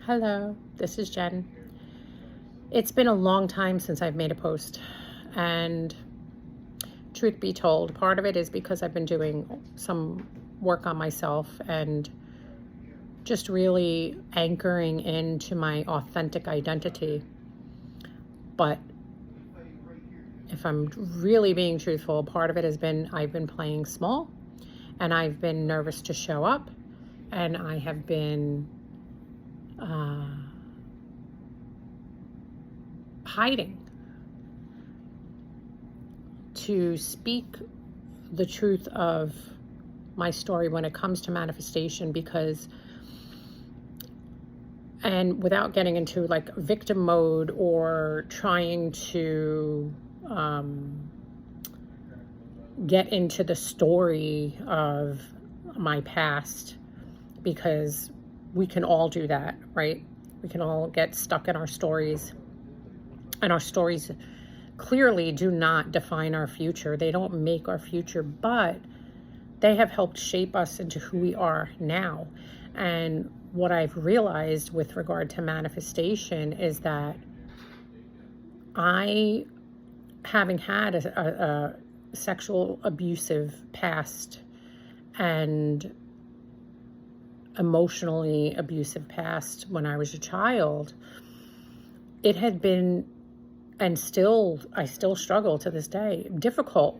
Hello, this is Jen. It's been a long time since I've made a post, and truth be told, part of it is because I've been doing some work on myself and just really anchoring into my authentic identity. But if I'm really being truthful, part of it has been I've been playing small, and I've been nervous to show up, and I have been hiding to speak the truth of my story when it comes to manifestation, because, and without getting into like victim mode or trying to get into the story of my past, because we can all do that, right? We can all get stuck in our stories, and our stories clearly do not define our future. They don't make our future, but they have helped shape us into who we are now. And what I've realized with regard to manifestation is that I, having had a sexual abusive past and emotionally abusive past when I was a child, it had been, and I still struggle to this day, difficult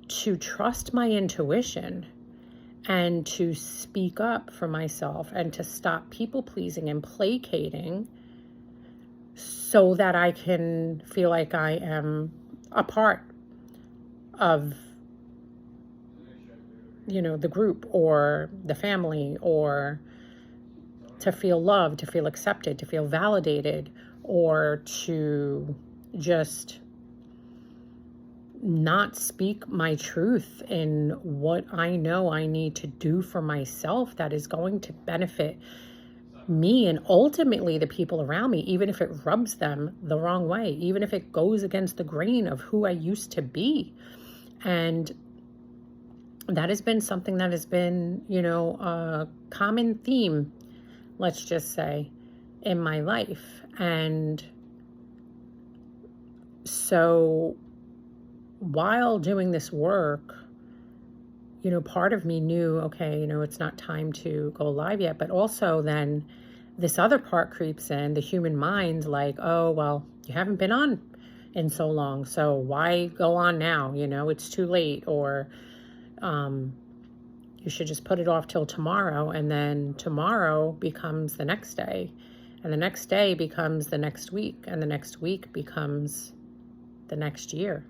to trust my intuition and to speak up for myself and to stop people pleasing and placating so that I can feel like I am a part of, the group or the family, or to feel loved, to feel accepted, to feel validated, or to just not speak my truth in what I know I need to do for myself that is going to benefit me and ultimately the people around me, even if it rubs them the wrong way, even if it goes against the grain of who I used to be. And that has been something that has been, a common theme, let's just say, in my life. And so while doing this work, part of me knew, okay, it's not time to go live yet. But also then this other part creeps in, the human mind, like, oh, well, you haven't been on in so long, so why go on now? It's too late. Or you should just put it off till tomorrow. And then tomorrow becomes the next day. And the next day becomes the next week. And the next week becomes the next year.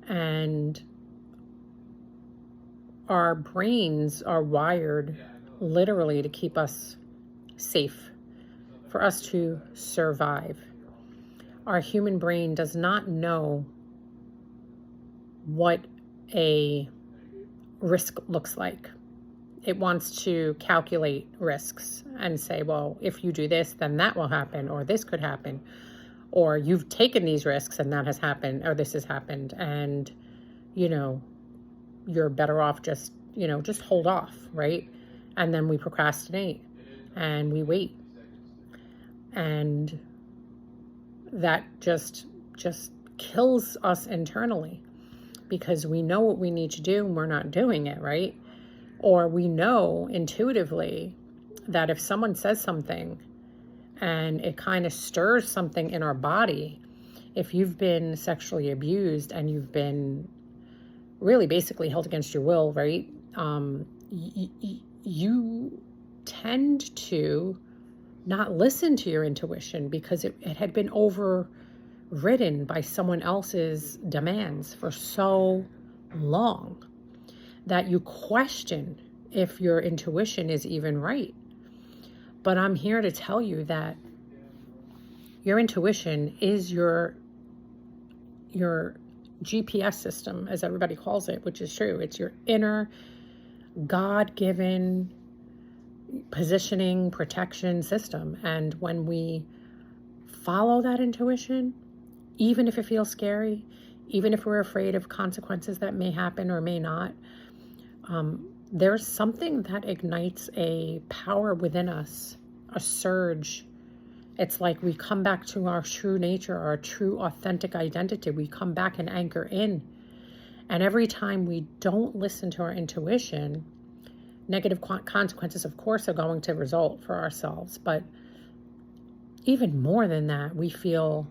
And our brains are wired literally to keep us safe, for us to survive. Our human brain does not know what a risk looks like. It wants to calculate risks and say, well, if you do this, then that will happen, or this could happen, or you've taken these risks and that has happened, or this has happened, and you're better off just hold off, right? And then we procrastinate and we wait, and that just kills us internally, because we know what we need to do and we're not doing it, right? Or we know intuitively that if someone says something and it kind of stirs something in our body, if you've been sexually abused and you've been really basically held against your will, right? You tend to not listen to your intuition because it had been overridden by someone else's demands for so long that you question if your intuition is even right. But I'm here to tell you that your intuition is your GPS system, as everybody calls it, which is true. It's your inner God-given positioning, protection system. And when we follow that intuition, even if it feels scary, even if we're afraid of consequences that may happen or may not, there's something that ignites a power within us a surge. It's like we come back to our true nature, our true authentic identity. We come back and anchor in. And every time we don't listen to our intuition, negative consequences, of course, are going to result for ourselves. But even more than that, we feel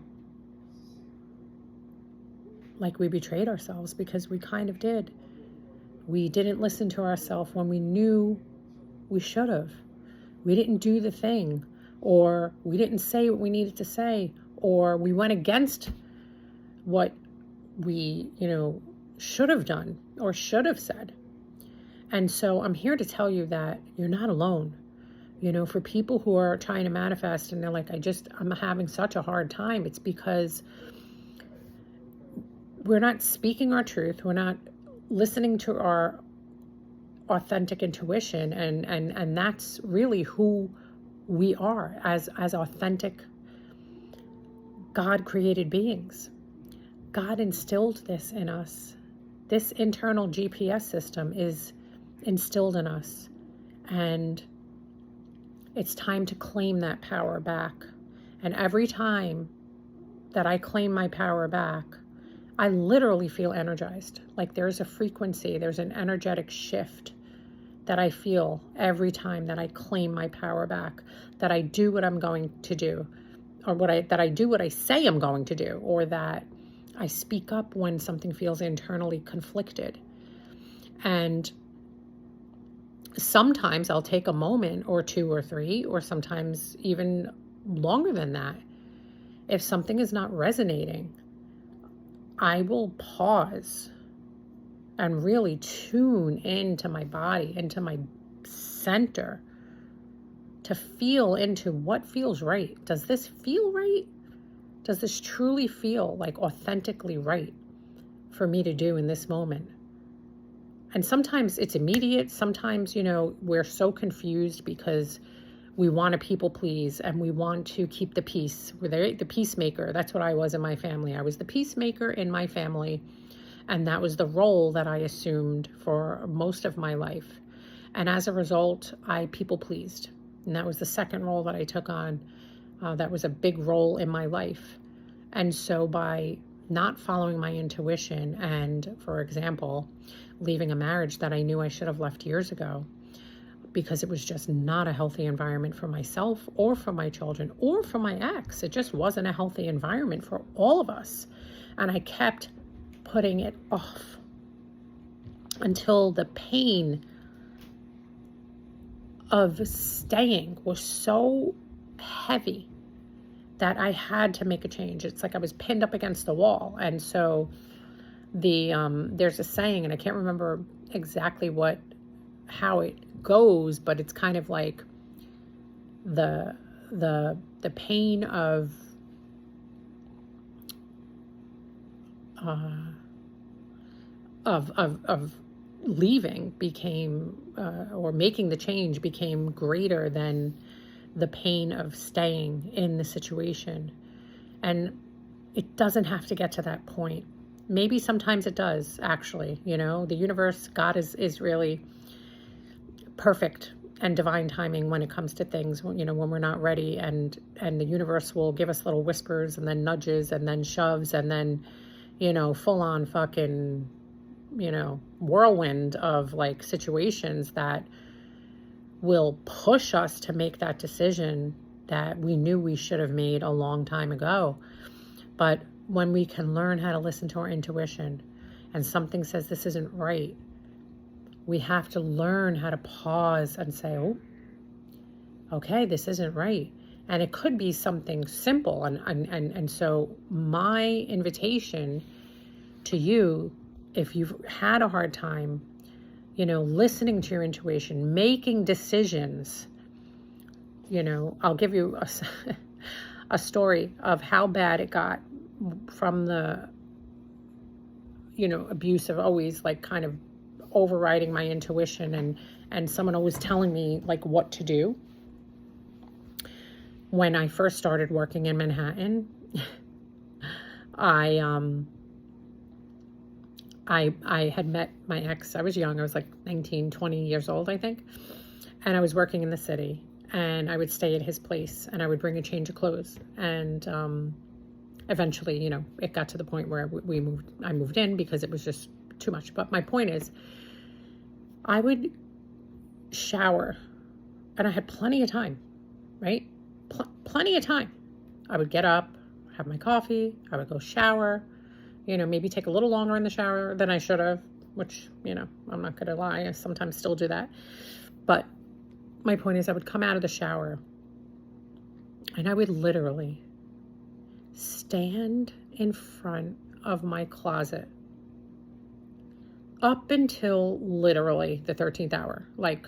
like we betrayed ourselves, because we kind of did. We didn't listen to ourselves when we knew we should have. We didn't do the thing, or we didn't say what we needed to say, or we went against what we, should have done or should have said. And so I'm here to tell you that you're not alone. For people who are trying to manifest and they're like, I'm having such a hard time, it's because we're not speaking our truth. We're not listening to our authentic intuition. And that's really who we are as authentic God-created beings. God instilled this in us. This internal GPS system is instilled in us. And it's time to claim that power back. And every time that I claim my power back, I literally feel energized. Like there's a frequency, there's an energetic shift that I feel every time that I claim my power back, that I do what I'm going to do, or that I do what I say I'm going to do, or that I speak up when something feels internally conflicted. And sometimes I'll take a moment or two or three, or sometimes even longer than that. If something is not resonating, I will pause and really tune into my body, into my center, to feel into what feels right. Does this feel right? Does this truly feel like authentically right for me to do in this moment? And sometimes it's immediate. Sometimes, we're so confused because we want to people please and we want to keep the peace. We're the peacemaker. That's what I was in my family. I was the peacemaker in my family. And that was the role that I assumed for most of my life. And as a result, I people pleased. And that was the second role that I took on. That was a big role in my life. And so by not following my intuition and, for example, leaving a marriage that I knew I should have left years ago, because it was just not a healthy environment for myself or for my children or for my ex. It just wasn't a healthy environment for all of us. And I kept putting it off until the pain of staying was so heavy that I had to make a change. It's like I was pinned up against the wall. And so there's a saying, and I can't remember exactly how it goes, but it's kind of like the pain of leaving became or making the change became greater than the pain of staying in the situation. And it doesn't have to get to that point. Maybe sometimes it does, actually. The universe, God is really perfect and divine timing when it comes to things, when we're not ready, and the universe will give us little whispers and then nudges and then shoves and then, full on fucking, whirlwind of like situations that will push us to make that decision that we knew we should have made a long time ago. But when we can learn how to listen to our intuition and something says this isn't right, we have to learn how to pause and say, oh, okay, this isn't right. And it could be something simple. And so my invitation to you, if you've had a hard time, listening to your intuition, making decisions, I'll give you a story of how bad it got from the, abuse of always like kind of overriding my intuition and someone always telling me like what to do. When I first started working in Manhattan, I had met my ex. I was young. I was like 19, 20 years old, I think. And I was working in the city. and I would stay at his place, and I would bring a change of clothes. And eventually, you know, it got to the point where I moved in because it was just too much. But my point is, I would shower, and I had plenty of time, right? Plenty of time. I would get up, have my coffee, I would go shower, you know, maybe take a little longer in the shower than I should have, which, you know, I'm not going to lie, I sometimes still do that. But my point is, I would come out of the shower and I would literally stand in front of my closet up until literally the 13th hour. Like,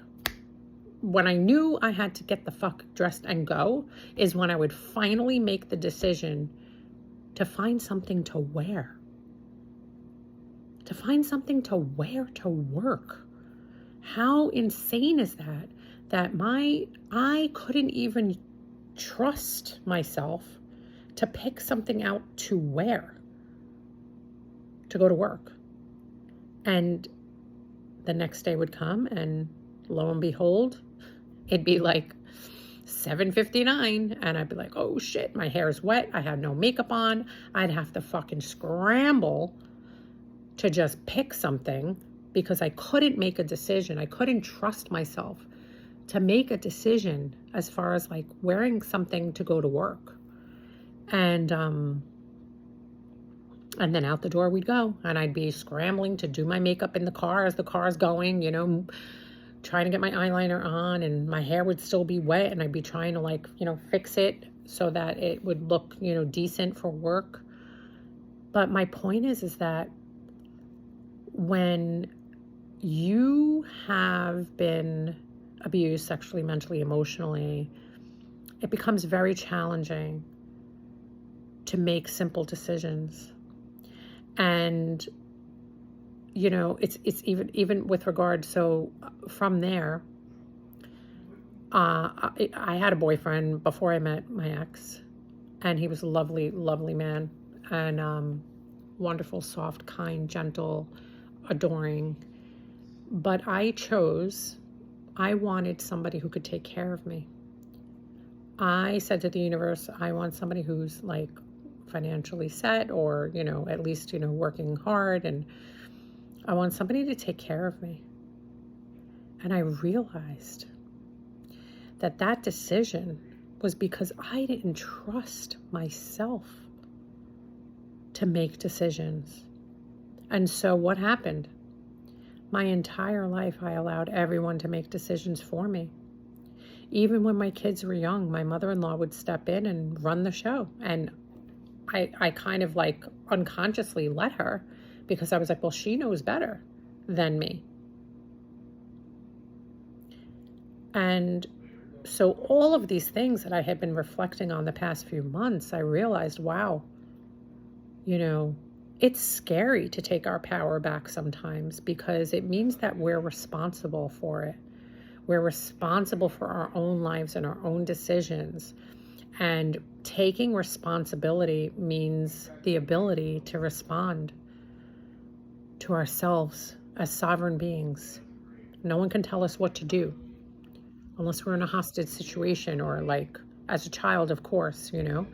when I knew I had to get the fuck dressed and go is when I would finally make the decision to find something to wear. To find something to wear to work. How insane is that? That I couldn't even trust myself to pick something out to wear to go to work. And the next day would come, and lo and behold, it'd be like 7:59, and I'd be like, oh shit, my hair's wet, I had no makeup on. I'd have to fucking scramble to just pick something because I couldn't make a decision. I couldn't trust myself to make a decision as far as like wearing something to go to work. And then out the door we'd go, and I'd be scrambling to do my makeup in the car as the car's going, you know, trying to get my eyeliner on, and my hair would still be wet, and I'd be trying to, like, you know, fix it so that it would look, you know, decent for work. But my point is that when you have been abused sexually, mentally, emotionally, it becomes very challenging to make simple decisions. And you know, it's even with regard. So from there, I had a boyfriend before I met my ex, and he was a lovely, lovely man, and wonderful, soft, kind, gentle, adoring. But I wanted somebody who could take care of me. I said to the universe, I want somebody who's like financially set, or, you know, at least, you know, working hard, and I want somebody to take care of me. And I realized that decision was because I didn't trust myself to make decisions. And so what happened? My entire life, I allowed everyone to make decisions for me. Even when my kids were young, my mother-in-law would step in and run the show. And I kind of like unconsciously let her, because I was like, well, she knows better than me. And so all of these things that I had been reflecting on the past few months, I realized, wow, you know, it's scary to take our power back sometimes, because it means that we're responsible for it. We're responsible for our own lives and our own decisions. And taking responsibility means the ability to respond to ourselves as sovereign beings. No one can tell us what to do unless we're in a hostage situation, or like as a child, of course, you know.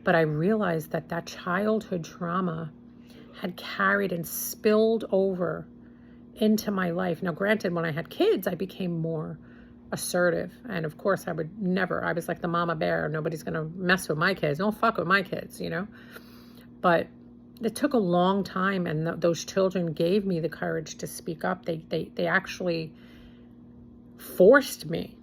But I realized that childhood trauma had carried and spilled over into my life. Now, granted, when I had kids, I became more assertive. And of course, I was like the mama bear. Nobody's going to mess with my kids. Don't fuck with my kids, you know. But it took a long time, and those children gave me the courage to speak up. They actually forced me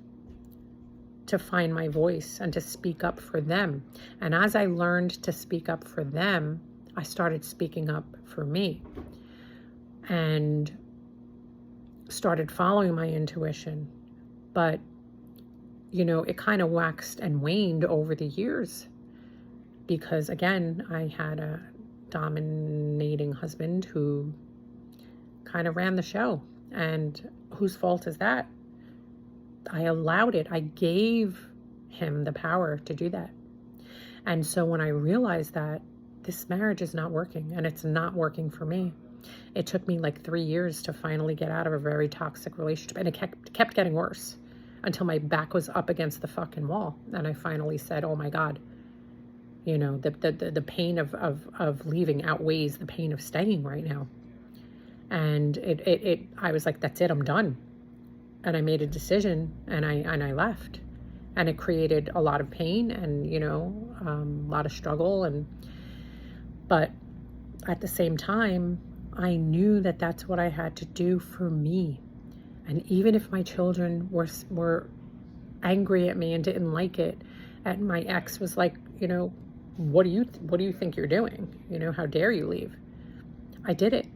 to find my voice and to speak up for them. And as I learned to speak up for them, I started speaking up for me, and started following my intuition. But, you know, it kind of waxed and waned over the years, because again, I had a dominating husband who kind of ran the show. And whose fault is that? I allowed it. I gave him the power to do that. And so when I realized that this marriage is not working, and it's not working for me, it took me like 3 years to finally get out of a very toxic relationship, and it kept getting worse. until my back was up against the fucking wall. And I finally said, oh my God, you know, the pain of leaving outweighs the pain of staying right now. And I was like, that's it, I'm done. And I made a decision, and I left. And it created a lot of pain and, you know, a lot of struggle. But at the same time, I knew that that's what I had to do for me. And even if my children were angry at me and didn't like it, and my ex was like, you know, what do you think you're doing? You know, how dare you leave? I did it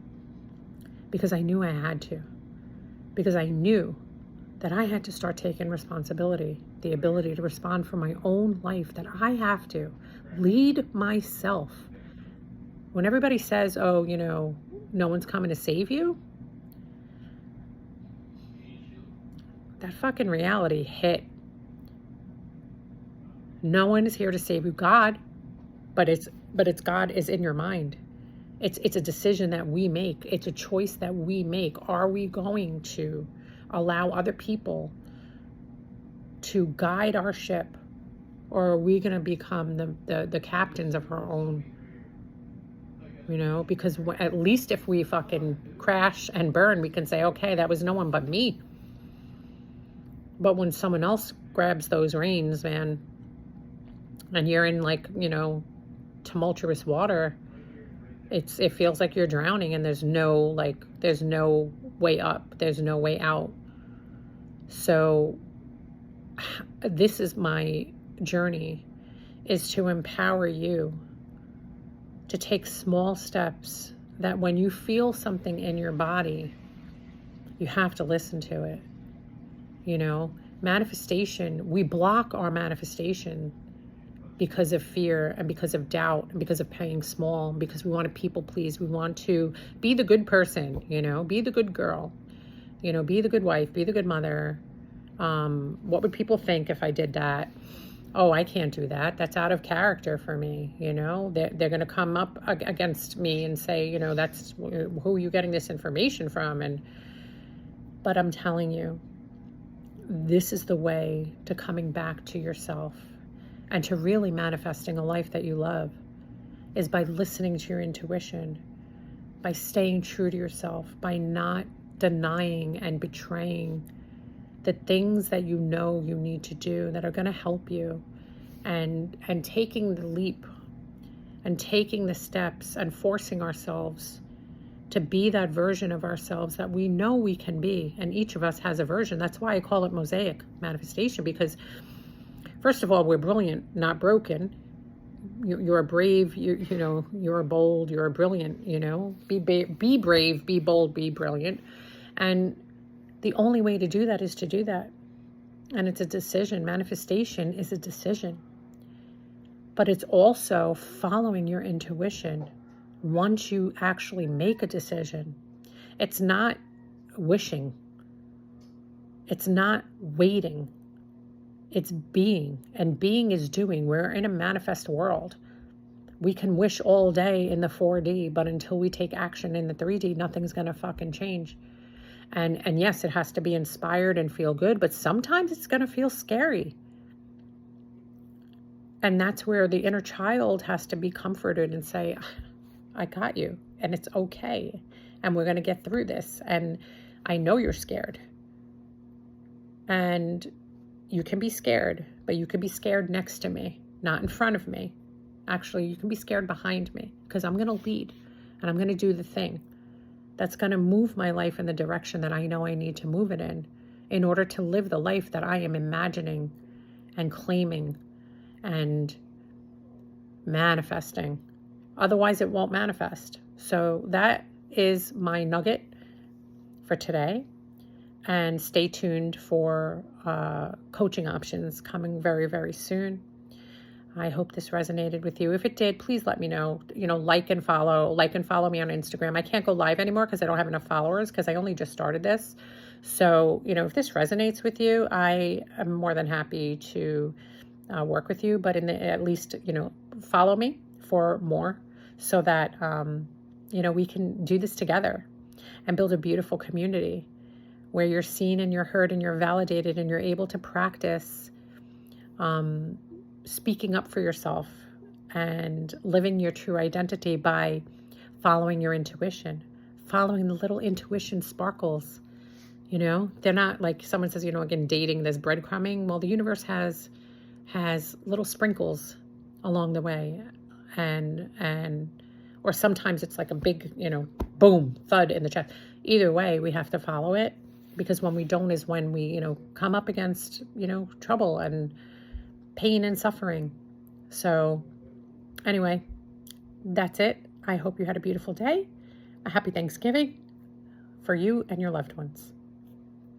because I knew I had to. Because I knew that I had to start taking responsibility, the ability to respond for my own life, that I have to lead myself. When everybody says, oh, you know, no one's coming to save you, that fucking reality hit. No one is here to save you. God, but it's God is in your mind. It's a decision that we make. It's a choice that we make. Are we going to allow other people to guide our ship, or are we going to become the captains of our own? You know, because at least if we fucking crash and burn, we can say, okay, that was no one but me. But when someone else grabs those reins, man, and you're in, like, you know, tumultuous water, it feels like you're drowning, and there's no way up, there's no way out. So this is my journey, is to empower you to take small steps, that when you feel something in your body, you have to listen to it. You know, manifestation, we block our manifestation because of fear and because of doubt and because of playing small, because we want to people please. We want to be the good person, you know, be the good girl, you know, be the good wife, be the good mother. What would people think if I did that? Oh, I can't do that. That's out of character for me. You know, they're going to come up against me and say, you know, that's who are you getting this information from? But I'm telling you, this is the way to coming back to yourself and to really manifesting a life that you love, is by listening to your intuition, by staying true to yourself, by not denying and betraying the things that you know you need to do that are going to help you, and taking the leap and taking the steps and forcing ourselves to be that version of ourselves that we know we can be. And each of us has a version. That's why I call it mosaic manifestation, because first of all, we're brilliant, not broken. You're brave, you know, you're bold, you're brilliant, you know, be brave, be bold, be brilliant. And the only way to do that is to do that. And it's a decision. Manifestation is a decision. But it's also following your intuition once you actually make a decision. It's not wishing. It's not waiting. It's being. And being is doing. We're in a manifest world. We can wish all day in the 4D, but until we take action in the 3D, nothing's going to fucking change. And yes, it has to be inspired and feel good, but sometimes it's going to feel scary. And that's where the inner child has to be comforted and say, I got you, and it's okay, and we're going to get through this, and I know you're scared. And you can be scared, but you can be scared next to me, not in front of me. Actually, you can be scared behind me, because I'm going to lead, and I'm going to do the thing that's going to move my life in the direction that I know I need to move it in order to live the life that I am imagining and claiming and manifesting. Otherwise, it won't manifest. So that is my nugget for today. And stay tuned for coaching options coming very, very soon. I hope this resonated with you. If it did, please let me know. You know, like and follow me on Instagram. I can't go live anymore because I don't have enough followers, because I only just started this. So, you know, if this resonates with you, I am more than happy to work with you. But at least, you know, follow me for more, so that, you know, we can do this together and build a beautiful community where you're seen and you're heard and you're validated and you're able to practice speaking up for yourself and living your true identity by following your intuition, following the little intuition sparkles. You know, they're not like someone says, you know, again, dating, there's breadcrumbing. Well, the universe has little sprinkles along the way, or sometimes it's like a big, you know, boom, thud in the chest. Either way, we have to follow it, because when we don't is when we, you know, come up against, you know, trouble and pain and suffering. So anyway, that's it. I hope you had a beautiful day. A happy Thanksgiving for you and your loved ones.